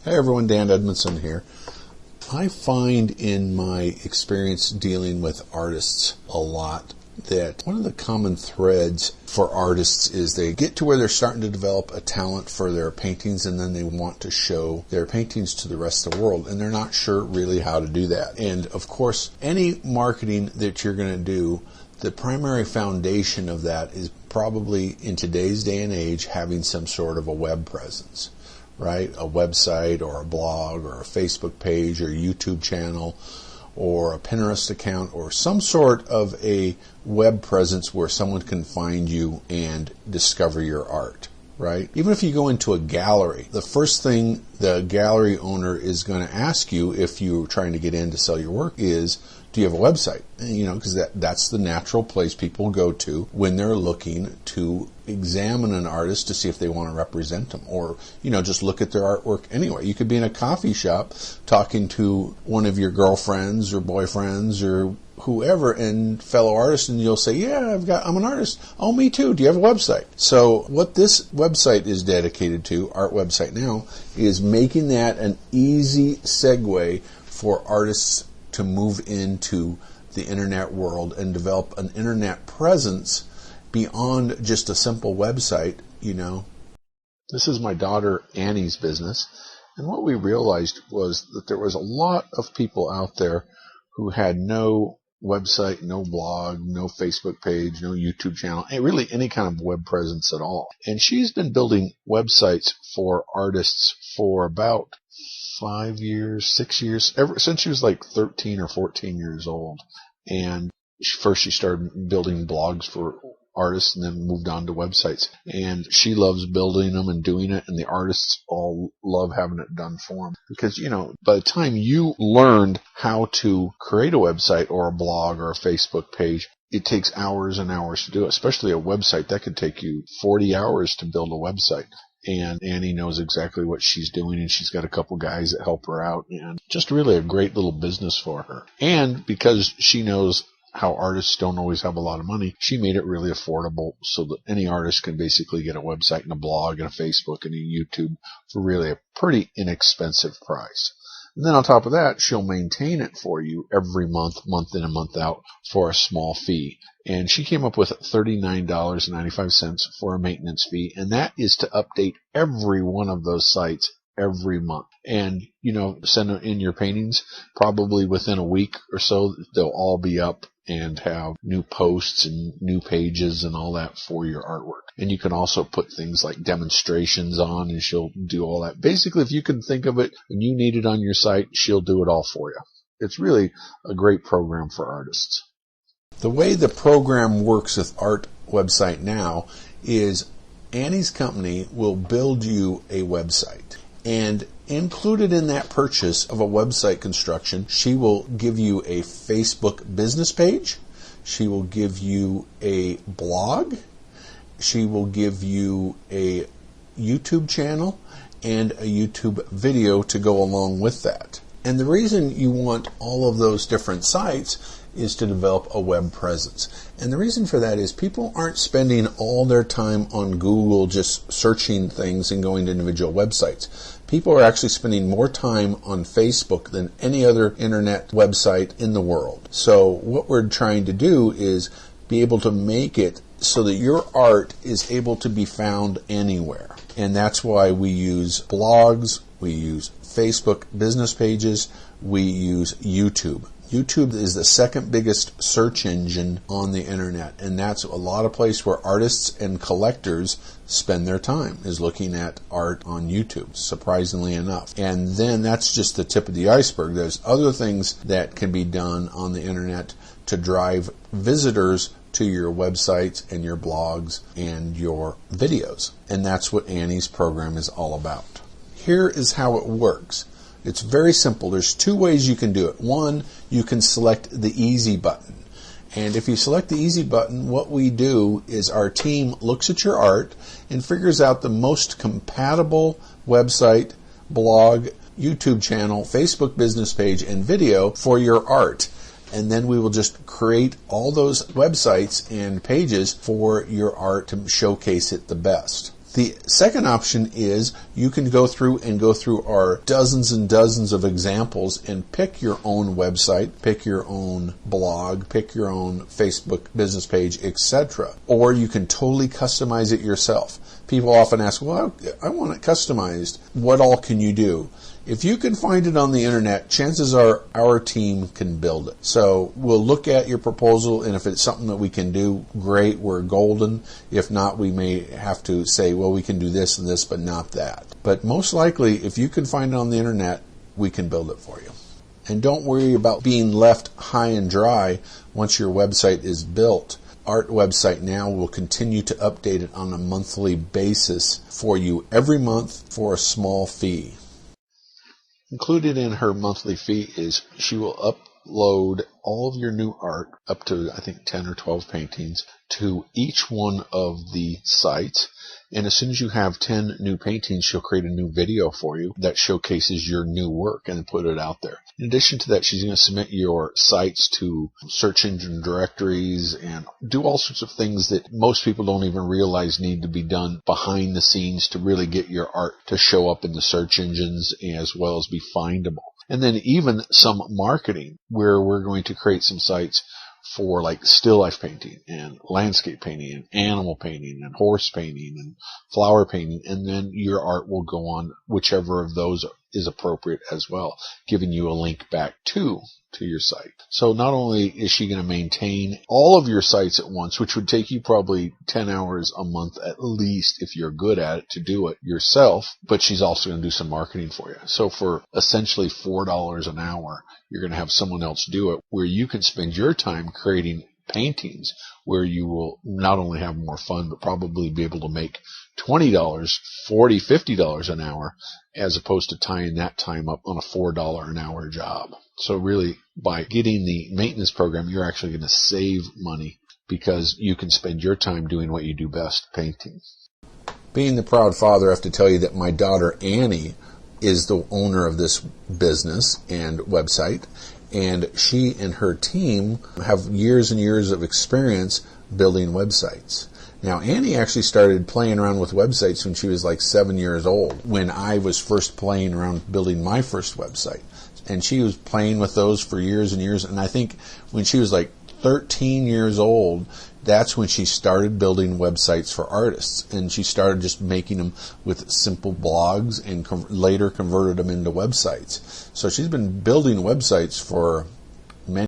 Hey everyone, Dan Edmondson here. I find in my experience dealing with artists a lot that one of the common threads for artists is they get to where they're starting to develop a talent for their paintings, and then they want to show their paintings to the rest of the world, and they're not sure really how to do that. And of course, any marketing that you're going to do, the primary foundation of that is probably, in today's day and age, having some sort of a web presence. Right? A website or a blog or a Facebook page or a YouTube channel or a Pinterest account or some sort of a web presence where someone can find you and discover your art. Right? Even if you go into a gallery, the first thing the gallery owner is going to ask you if you're trying to get in to sell your work is, do you have a website? You know, because that's the natural place people go to when they're looking to examine an artist to see if they want to represent them, or, you know, just look at their artwork anyway. You could be in a coffee shop talking to one of your girlfriends or boyfriends or whoever and fellow artists, and you'll say, yeah, I'm an artist. Oh, me too. Do you have a website? So what this website is dedicated to, Art Website Now, is making that an easy segue for artists to move into the internet world and develop an internet presence beyond just a simple website. You know, this is my daughter Annie's business, and what we realized was that there was a lot of people out there who had no website, no blog, no Facebook page, no YouTube channel, and really any kind of web presence at all. And she's been building websites for artists for about 5 years, 6 years, ever since she was like 13 or 14 years old. And first she started building blogs for artists and then moved on to websites. And she loves building them and doing it, and the artists all love having it done for them. Because, you know, by the time you learned how to create a website or a blog or a Facebook page, it takes hours and hours to do it, especially a website. That could take you 40 hours to build a website. And Annie knows exactly what she's doing, and she's got a couple guys that help her out, and just really a great little business for her. And because she knows how artists don't always have a lot of money, she made it really affordable so that any artist can basically get a website and a blog and a Facebook and a YouTube for really a pretty inexpensive price. And then on top of that, she'll maintain it for you every month, month in and month out, for a small fee. And she came up with $39.95 for a maintenance fee, and that is to update every one of those sites every month. And, you know, send in your paintings. Probably within a week or so, they'll all be up and have new posts and new pages and all that for your artwork. And you can also put things like demonstrations on, and she'll do all that. Basically, if you can think of it and you need it on your site, she'll do it all for you. It's really a great program for artists. The way the program works with Art Website Now is Annie's company will build you a website. And included in that purchase of a website construction, she will give you a Facebook business page. She will give you a blog. She will give you a YouTube channel and a YouTube video to go along with that. And the reason you want all of those different sites is to develop a web presence. And the reason for that is people aren't spending all their time on Google just searching things and going to individual websites. People are actually spending more time on Facebook than any other internet website in the world. So what we're trying to do is be able to make it so that your art is able to be found anywhere. And that's why we use blogs, we use Facebook business pages, we use YouTube. YouTube is the second biggest search engine on the internet, and that's a lot of place where artists and collectors spend their time, is looking at art on YouTube, surprisingly enough. And then that's just the tip of the iceberg. There's other things that can be done on the internet to drive visitors to your websites and your blogs and your videos. And that's what Annie's program is all about. Here is how it works. It's very simple. There's two ways you can do it. One, you can select the easy button. And if you select the easy button, what we do is our team looks at your art and figures out the most compatible website, blog, YouTube channel, Facebook business page, and video for your art. And then we will just create all those websites and pages for your art to showcase it the best. The second option is you can go through our dozens and dozens of examples and pick your own website, pick your own blog, pick your own Facebook business page, etc. Or you can totally customize it yourself. People often ask, well, I want it customized. What all can you do? If you can find it on the internet, chances are our team can build it. So we'll look at your proposal, and if it's something that we can do, great, we're golden. If not, we may have to say, well, we can do this and this, but not that. But most likely, if you can find it on the internet, we can build it for you. And don't worry about being left high and dry once your website is built. Art Website Now will continue to update it on a monthly basis for you every month for a small fee. Included in her monthly fee is she will upload all of your new art, up to I think 10 or 12 paintings, to each one of the sites. And as soon as you have 10 new paintings, she'll create a new video for you that showcases your new work and put it out there. In addition to that, she's going to submit your sites to search engine directories and do all sorts of things that most people don't even realize need to be done behind the scenes to really get your art to show up in the search engines as well as be findable. And then even some marketing where we're going to create some sites for like still life painting and landscape painting and animal painting and horse painting and flower painting, and then your art will go on whichever of those is appropriate as well, giving you a link back to your site. So not only is she going to maintain all of your sites at once, which would take you probably 10 hours a month at least if you're good at it to do it yourself, but she's also going to do some marketing for you. So for essentially $4 an hour, you're going to have someone else do it, where you can spend your time creating paintings where you will not only have more fun, but probably be able to make $20, $40, $50 an hour, as opposed to tying that time up on a $4 an hour job. So really, by getting the maintenance program, you're actually going to save money because you can spend your time doing what you do best, painting. Being the proud father, I have to tell you that my daughter Annie is the owner of this business and website, and she and her team have years and years of experience building websites. Now, Annie actually started playing around with websites when she was like 7 years old, when I was first playing around building my first website. And she was playing with those for years and years. And I think when she was like 13 years old, that's when she started building websites for artists. And she started just making them with simple blogs and later converted them into websites. So she's been building websites for